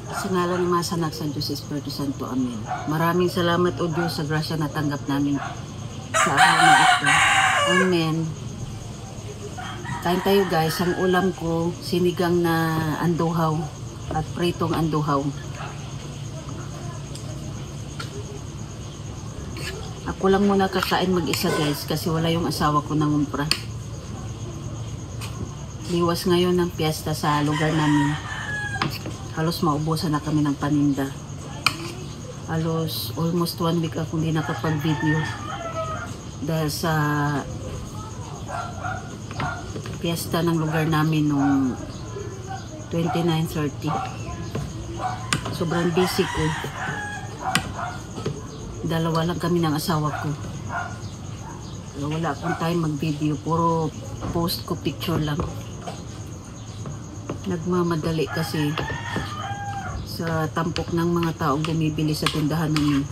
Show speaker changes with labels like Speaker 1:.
Speaker 1: Sa ngalan ng mga sanak sa Diyos Espiritu Santo. Amen. Maraming salamat o Diyos sa grasya na tanggap namin sa araw na ito. Amen. Kain tayo guys. Ang ulam ko, sinigang na anduhaw at pritong anduhaw. Ako lang muna kakain mag-isa guys kasi wala yung asawa ko nangumpra. Liwas ngayon ng piyesta sa lugar namin. Halos maubusan na kami ng paninda. Halos almost 1 week akong hindi nakapag-video dahil sa piyesta ng lugar namin nung 29-30. Sobrang busy ko. Dalawa lang kami ng asawa ko. Wala akong time mag-video. Puro post ko picture lang. Nagmamadali kasi sa tampok ng mga taong bumibili sa tindahan namin.